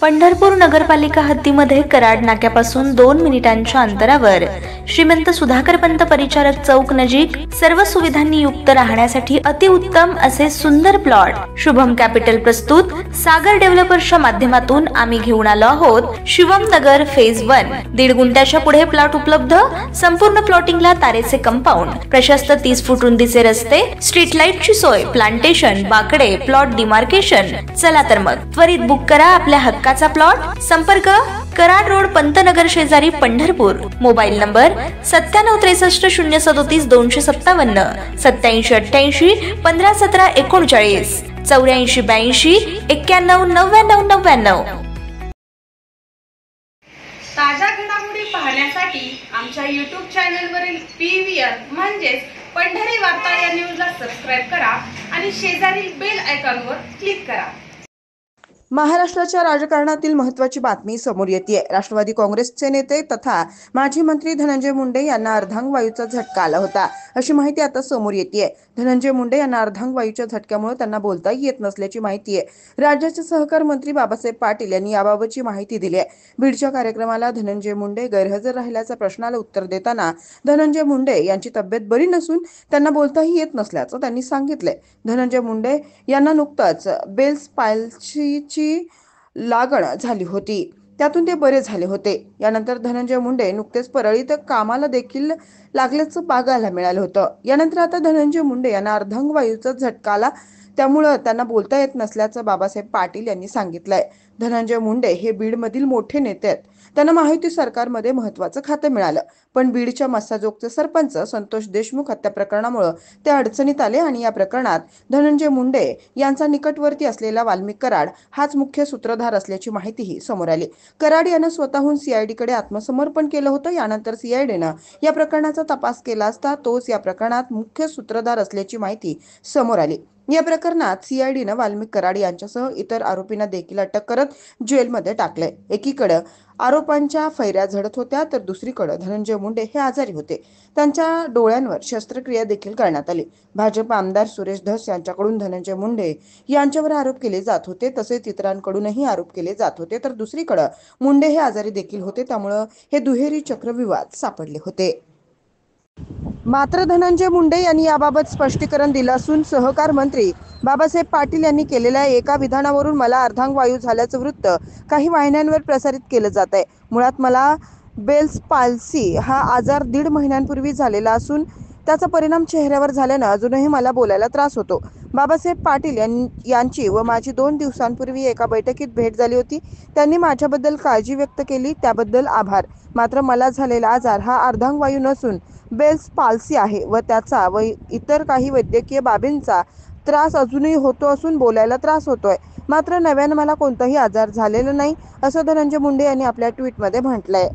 पंढरपूर नगरपालिका हद्दीमध्ये कराड नाक्यापासून 2 मिनिटांच्या अंतरावर श्रीमंत सुधाकर पंत परिचारक चौक नजीक सर्व सुविधांनी युक्त राहण्यासाठी अतिउत्तम असे सुंदर प्लॉट शुभम कॅपिटल प्रस्तुत सागर डेव्हलपर्सच्या माध्यमातून आम्ही घेऊन आलो आहोत। शिवम नगर फेज 1 1.5 गुंठ्याच्या पुढे प्लॉट उपलब्ध। संपूर्ण प्लॉटिंगला तारेचे कंपाऊंड, प्रशस्त 30 फूट रुंदीचे रस्ते, स्ट्रीट लाईटची सोय, प्लांटेशन, बाकडे, प्लॉट डिमार्केशन। चला तर मग त्वरित बुक करा आपल्या हक्काचा प्लॉट। संपर्क कराड रोड पंतनगर शेजारी पंढरपूर। Mobile number 9763 037 257 8788 1517 39 84 82 91 99 99। ताज्या घडामोडी पाहण्यासाठी आमच्या YouTube चॅनलवरील PVR म्हणजेच पंढरी वार्ता या न्यूजला सबस्क्राइब करा आणि शेजारील बेल आयकॉनवर क्लिक करा। महाराष्ट्राच्या राजकारणातील महत्त्वाची बातमी समोर येते। राष्ट्रवादी काँग्रेसचे नेते तथा माजी मंत्री धनंजय मुंडे यांना अर्धांगवायूचा झटका आला होता, अशी माहिती आता समोर येते। धनंजय मुंडे यांना अर्धांगवायूच्या झटक्यामुळे त्यांना बोलता येत नसल्याची माहिती आहे। राज्याचे सहकार मंत्री बाबासाहेब पाटील यांनी याबाबतची माहिती दिली आहे। बीडच्या कार्यक्रमाला धनंजय मुंडे गैरहजर राहिल्याच्या प्रश्नाला उत्तर देताना धनंजय मुंडे यांची तब्येत बरी नसून त्यांना बोलताही येत नसल्याचं त्यांनी सांगितलंय। धनंजय मुंडे यांना नुकताच बेल्स पाल्सीची लागण झाली होती, त्यातून ते बरे झाले होते। यानंतर धनंजय मुंडे नुकतेच परळीत कामाला देखील लागल्याचं पाहायला मिळालं होतं। यानंतर आता धनंजय मुंडे यांना अर्धांगवायूचा झटका आला, त्यामुळे त्यांना बोलता येत नसल्याचं बाबासाहेब पाटील यांनी सांगितलंय। धनंजय मुंडे हे बीडमधील मोठे नेते आहेत, त्यांना महायुती सरकारमध्ये महत्त्वाचं खातं मिळालं, पण बीडच्या मस्साजोगचे सरपंच संतोष देशमुख हत्या प्रकरणामुळे ते अडचणीत आले आणि या प्रकरणात धनंजय मुंडे यांचा निकटवर्ती असलेला वाल्मिक कराड हाच मुख्य सूत्रधार असल्याची माहितीही समोर आली। कराड यानं स्वतःहून सीआयडीकडे आत्मसमर्पण केलं होतं। यानंतर सीआयडीनं या प्रकरणाचा तपास केला असता तोच या प्रकरणात मुख्य सूत्रधार असल्याची माहिती समोर आली। या प्रकरणात सीआयडीनं वाल्मिक कराड यांच्यासह इतर आरोपींना देखील अटक करत जेलमध्ये टाकलंय। एकीकडे आरोपांच्या फैऱ्या झडत होत्या, तर दुसरीकडे धनंजय मुंडे हे आजारी होते, त्यांच्या डोळ्यांवर शस्त्रक्रिया देखील करण्यात आली। भाजप आमदार सुरेश धस यांच्याकडून धनंजय मुंडे यांच्यावर आरोप केले जात होते, तसेच इतरांकडूनही आरोप केले जात होते, तर दुसरीकडे मुंडे हे आजारी देखील होते, त्यामुळे हे दुहेरी चक्रव्यूहात सापडले होते। मात्र धनंजय मुंडे यांनी याबाबत स्पष्टीकरण दिलं असून सहकार मंत्री बाबासाहेब पाटील यांनी केलेल्या एका विधानावरून मला अर्धांगवायू झाल्याचं वृत्त काही वाहिन्यांवर प्रसारित केलं जात आहे। मुळात मला बेल्स पाल्सी हा आजार 1.5 महिन्यांपूर्वी झालेला असून त्याचा परिणाम चेहऱ्यावर झाल्यानं अजूनही मला बोलायला त्रास होतो। बाबासाहेब पाटील यांची व माझी 2 दिवसांपूर्वी एका बैठकीत भेट झाली होती, त्यांनी माझ्याबद्दल काळजी व्यक्त केली, त्याबद्दल आभार। मात्र मला झालेला आजार हा अर्धांगवायू नसून बेल्स पाल्सी आहे व त्याचा व इतर काही वैद्यकीय बाबींचा त्रास अजूनही होतो असून बोलायला त्रास होतोय। मात्र नव्यानं मला कोणताही आजार झालेला नाही, असं धनंजय मुंडे यांनी आपल्या ट्विटमध्ये म्हटलंय।